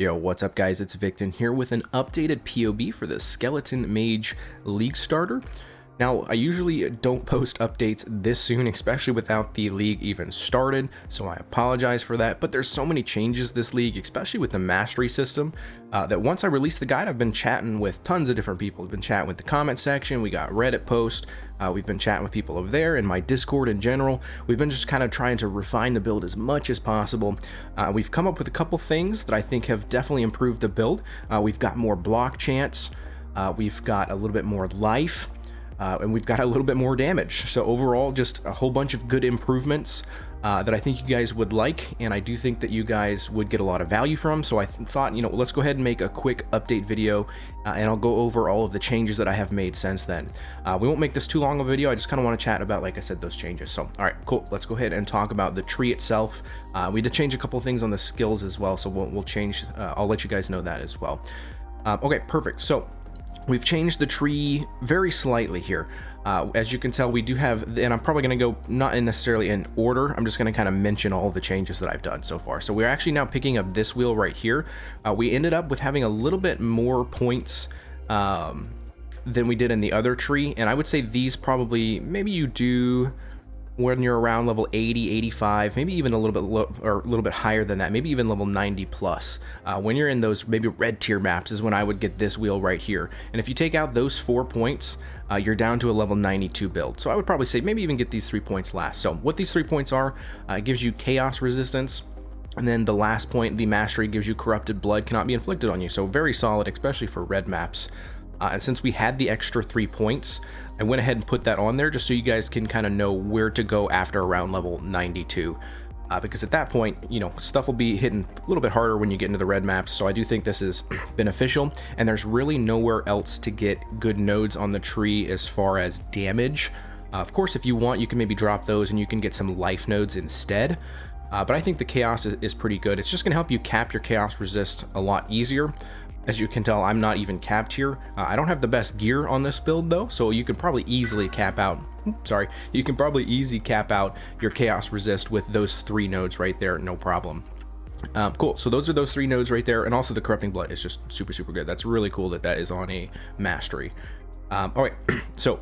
Yo, what's up guys, it's Victon here with an updated POB for the Skeleton Mage League starter. Now, I usually don't post updates this soon, especially without the league even started, so I apologize for that, but there's so many changes this league, especially with the mastery system, that once I released the guide, I've been chatting with tons of different people. I've been chatting with the comment section, we got Reddit post, we've been chatting with people over there, and my Discord in general. We've been just kind of trying to refine the build as much as possible. We've come up with a couple things that I think have definitely improved the build. We've got more block chance, we've got a little bit more life, and we've got a little bit more damage. So overall, just a whole bunch of good improvements that I think you guys would like, and I do think that you guys would get a lot of value from. So I thought, you know, let's go ahead and make a quick update video, and I'll go over all of the changes that I have made since then. We won't make this too long of a video. I just kind of want to chat about, like I said, those changes. So all right, cool. Let's go ahead and talk about the tree itself. We did change a couple of things on the skills as well, so we'll change. I'll let you guys know that as well. Okay, perfect. So we've changed the tree very slightly here. As you can tell, we do have, and I'm probably going to go not necessarily in order, I'm just going to kind of mention all the changes that I've done so far. So we're actually now picking up this wheel right here. We ended up with having a little bit more points than we did in the other tree, and I would say these probably, maybe you do when you're around level 80, 85, maybe even a little bit low, or a little bit higher than that, maybe even level 90 plus. When you're in those maybe red tier maps is when I would get this wheel right here. And if you take out those 4 points, you're down to a level 92 build. So I would probably say maybe even get these 3 points last. So what these 3 points are, it gives you chaos resistance. And then the last point, the mastery, gives you corrupted blood cannot be inflicted on you. So very solid, especially for red maps. And since we had the extra 3 points, I went ahead and put that on there just so you guys can kind of know where to go after around level 92. Because at that point, you know, stuff will be hitting a little bit harder when you get into the red maps. So I do think this is beneficial, and there's really nowhere else to get good nodes on the tree as far as damage. Of course, if you want, you can maybe drop those and you can get some life nodes instead. But I think the chaos is pretty good. It's just going to help you cap your chaos resist a lot easier. As you can tell, I'm not even capped here. I don't have the best gear on this build though, so you can probably easily cap out, you can probably easily cap out your chaos resist with those 3 nodes right there, no problem. Cool, so those are those 3 nodes right there, and also the corrupting blood is just super good. That's really cool that that is on a mastery. All right, so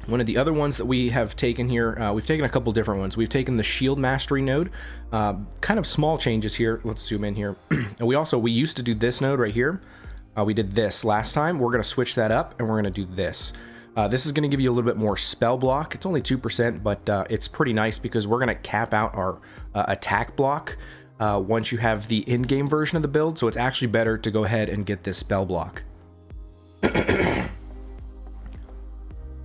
one of the other ones that we have taken here, we've taken a couple different ones. We've taken the shield mastery node, kind of small changes here. Let's zoom in here. And we used to do this node right here. We did this last time. We're going to switch that up, and we're going to do this. This is going to give you a little bit more spell block. It's only 2%, but it's pretty nice because we're going to cap out our attack block once you have the in-game version of the build. So it's actually better to go ahead and get this spell block.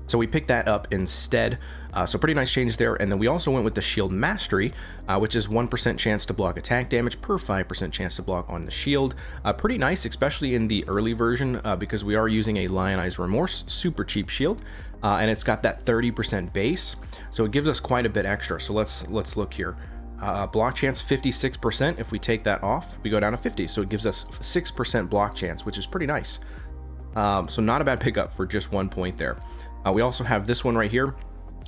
So we picked that up instead. So pretty nice change there. And then we also went with the shield mastery, which is 1% chance to block attack damage per 5% chance to block on the shield. Pretty nice, especially in the early version, because we are using a Lionized Remorse, super cheap shield. And it's got that 30% base. So it gives us quite a bit extra. So let's look here. Block chance 56%. If we take that off, we go down to 50. So it gives us 6% block chance, which is pretty nice. So not a bad pickup for just 1 point there. We also have this one right here.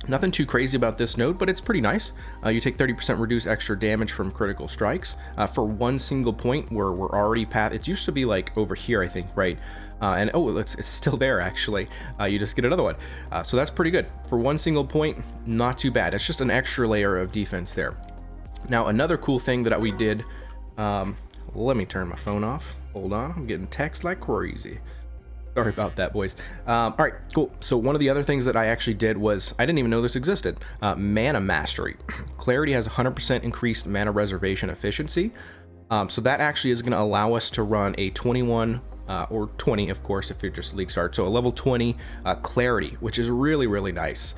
Nothing too crazy about this node, but it's pretty nice. You take 30% reduce extra damage from critical strikes for 1 single point where we're already past. It used to be like over here, I think, right? And oh, it's still there actually. You just get another one. So that's pretty good. For 1 single point, not too bad. It's just an extra layer of defense there. Now, another cool thing that we did, let me turn my phone off. Hold on, I'm getting text like crazy. Sorry about that, boys. All right, cool. So one of the other things that I actually did was, I didn't even know this existed, mana mastery. Clarity has 100% increased mana reservation efficiency. So that actually is going to allow us to run a 21 or 20, of course, if you're just league start. So a level 20 clarity, which is really nice.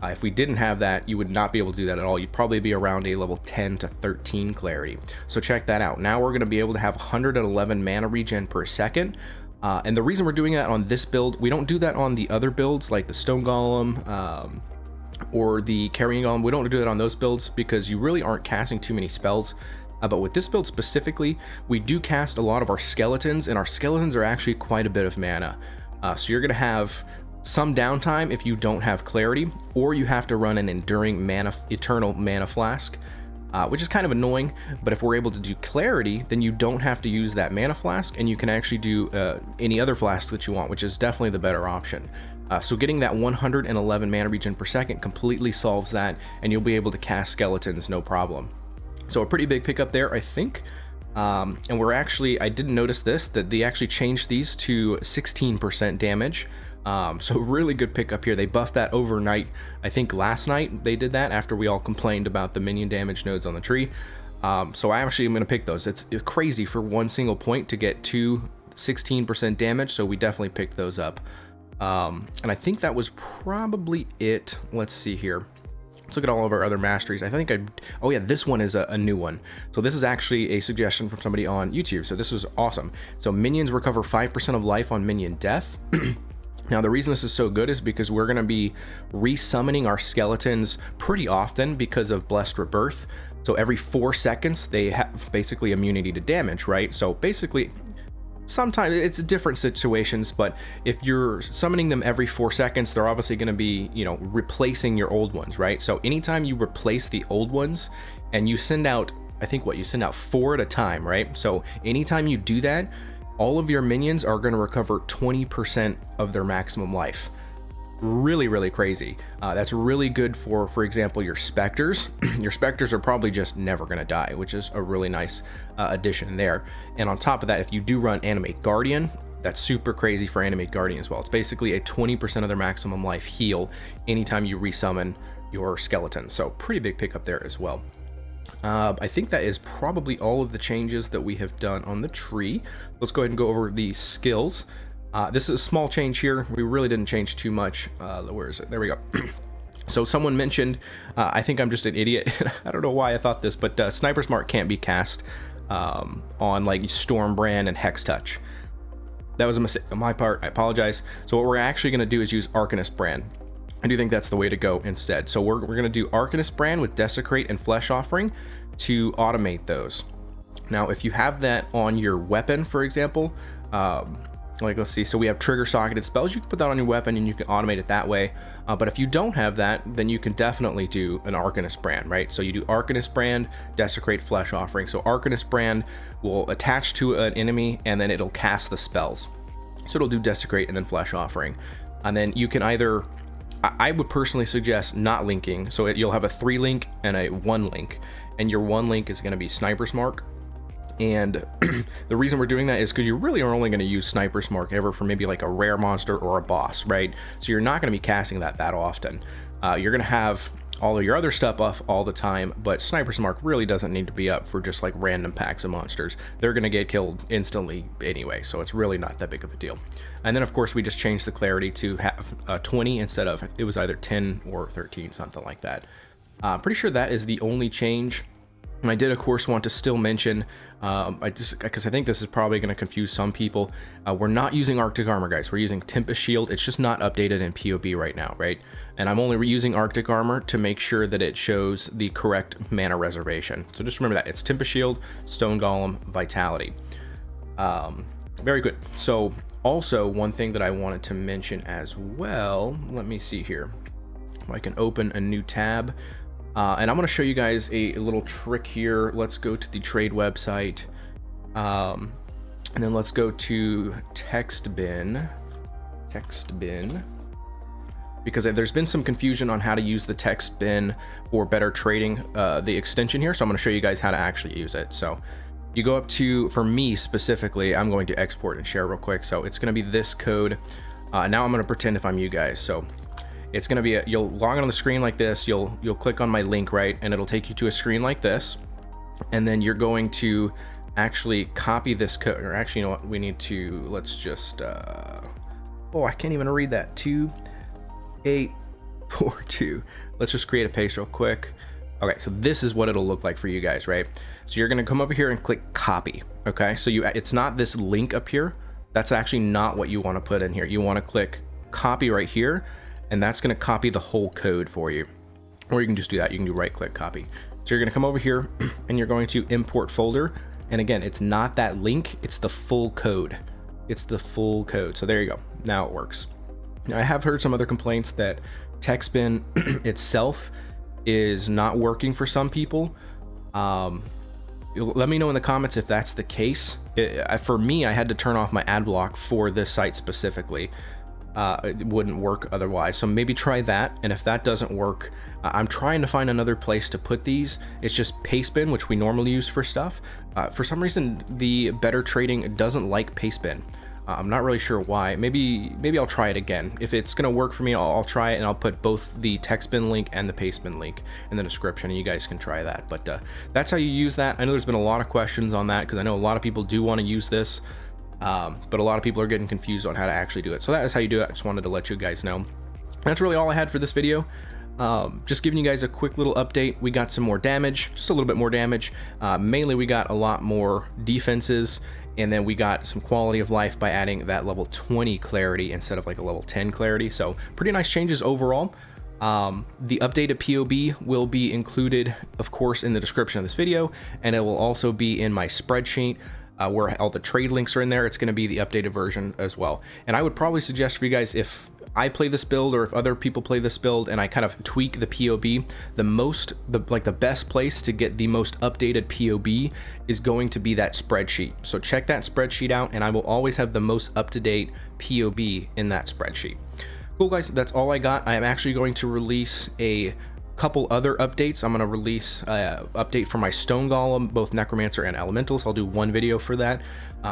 If we didn't have that, you would not be able to do that at all. You'd probably be around a level 10 to 13 clarity. So check that out. Now we're going to be able to have 111 mana regen per second. And the reason we're doing that on this build, we don't do that on the other builds like the Stone Golem or the Carrying Golem. We don't do that on those builds because you really aren't casting too many spells. But with this build specifically, we do cast a lot of our skeletons, and our skeletons are actually quite a bit of mana. So you're going to have some downtime if you don't have clarity, or you have to run an enduring eternal mana flask. which is kind of annoying. But if we're able to do clarity, then you don't have to use that mana flask, and you can actually do any other flask that you want, which is definitely the better option. So getting that 111 mana regen per second completely solves that, and you'll be able to cast skeletons no problem. So a pretty big pickup there, I think. And we're actually, I didn't notice this, that they actually changed these to 16% damage. So really good pickup here. They buffed that overnight. I think last night they did that after we all complained about the minion damage nodes on the tree. So I actually am going to pick those. It's crazy for one single point to get 16% damage. So we definitely picked those up. And I think that was probably it. Let's see here. Let's look at all of our other masteries. I think oh yeah, this one is a new one. So this is actually a suggestion from somebody on YouTube. So this was awesome. So minions recover 5% of life on minion death. Now, the reason this is so good is because we're going to be resummoning our skeletons pretty often because of Blessed Rebirth. So every 4 seconds, they have basically immunity to damage, right? So basically, sometimes it's different situations, but if you're summoning them every 4 seconds, they're obviously going to be, you know, replacing your old ones, right? So anytime you replace the old ones and you send out, I think you send out 4 at a time, right? So anytime you do that, all of your minions are going to recover 20% of their maximum life. Really, really crazy. That's really good for example, your specters. Your specters are probably just never going to die, which is a really nice addition there. And on top of that, if you do run Animate Guardian, that's super crazy for Animate Guardian as well. It's basically a 20% of their maximum life heal anytime you resummon your skeleton. So pretty big pickup there as well. I think that is probably all of the changes that we have done on the tree. Let's go ahead and go over the skills. This is a small change here. We really didn't change too much. Where is it? There we go. So someone mentioned, I think I'm just an idiot. I don't know why I thought this, but Sniper Smart can't be cast on like Stormbrand and Hex Touch. That was a mistake on my part. I apologize. So what we're actually going to do is use Arcanist Brand. I do think that's the way to go instead. So we're going to do Arcanist Brand with Desecrate and Flesh Offering to automate those. Now, if you have that on your weapon, for example, like let's see, so we have trigger socketed spells, you can put that on your weapon and you can automate it that way. But if you don't have that, then you can definitely do an Arcanist Brand, right? So you do Arcanist Brand, Desecrate, Flesh Offering. So Arcanist Brand will attach to an enemy and then it'll cast the spells. So it'll do Desecrate and then Flesh Offering. And then you can either, I would personally suggest not linking. So you'll have a 3 link and a 1 link, and your 1 link is going to be Sniper's Mark. And the reason we're doing that is because you really are only going to use Sniper's Mark ever for maybe like a rare monster or a boss, right? So you're not going to be casting that often. You're going to have all of your other stuff off all the time, but Sniper's Mark really doesn't need to be up for just like random packs of monsters. They're going to get killed instantly anyway, so it's really not that big of a deal. And then of course we just changed the clarity to have 20 instead of, it was either 10 or 13, something like that. Pretty sure that is the only change. And I did of course want to still mention, because I think this is probably going to confuse some people, we're not using Arctic Armor, guys. We're using Tempest Shield. It's just not updated in POB right now, right? And I'm only reusing Arctic Armor to make sure that it shows the correct mana reservation. So just remember that it's Tempest Shield, Stone Golem, Vitality. Very good. So also one thing that I wanted to mention as well, let me see here if I can open a new tab. And I'm going to show you guys a little trick here. Let's go to the trade website. And then let's go to text bin. Because there's been some confusion on how to use the text bin for Better Trading, the extension here. So I'm going to show you guys how to actually use it. So you go up to, for me specifically, I'm going to export and share real quick. So it's going to be this code. Now I'm going to pretend if I'm you guys. So it's going to be you'll log on the screen like this, you'll click on my link, right, and it'll take you to a screen like this, and then you're going to actually copy this code, or actually, you know what, we need to, let's just oh, I can't even read that, 2842. Let's just create a paste real quick. Okay, so this is what it'll look like for you guys, right? So you're going to come over here and click copy. Okay, so it's not this link up here, that's actually not what you want to put in here. You want to click copy right here, and that's going to copy the whole code for you. Or you can just do that. You can do right click copy. So you're going to come over here and you're going to import folder. And again, it's not that link, it's the full code. It's the full code. So there you go. Now it works. Now I have heard some other complaints that TextBin itself is not working for some people. Let me know in the comments if that's the case. For me, I had to turn off my ad block for this site specifically. It wouldn't work otherwise, so maybe try that. And if that doesn't work, I'm trying to find another place to put these. It's just Pastebin, which we normally use for stuff. For some reason, the Better Trading doesn't like Pastebin. I'm not really sure why. Maybe I'll try it again. If it's gonna work for me, I'll try it, and I'll put both the TextBin link and the Pastebin link in the description, and you guys can try that. But that's how you use that. I know there's been a lot of questions on that because I know a lot of people do want to use this, but a lot of people are getting confused on how to actually do it. So that is how you do it. I just wanted to let you guys know. That's really all I had for this video. Just giving you guys a quick little update. We got some more damage, just a little bit more damage. Mainly we got a lot more defenses, and then we got some quality of life by adding that level 20 clarity instead of like a level 10 clarity. So pretty nice changes overall. The updated POB will be included, of course, in the description of this video, and it will also be in my spreadsheet where all the trade links are in there. It's going to be the updated version as well. And I would probably suggest for you guys, if I play this build or if other people play this build and I kind of tweak the POB, the best place to get the most updated POB is going to be that spreadsheet. So check that spreadsheet out, and I will always have the most up-to-date POB in that spreadsheet. Cool, guys, that's all I got. I am actually going to release a couple other updates. I'm going to release an update for my Stone Golem, both Necromancer and Elementals. I'll do one video for that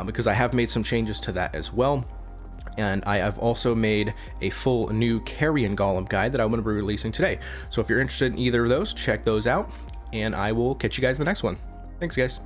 because I have made some changes to that as well. And I have also made a full new Carrion Golem guide that I'm going to be releasing today. So if you're interested in either of those, check those out, and I will catch you guys in the next one. Thanks, guys.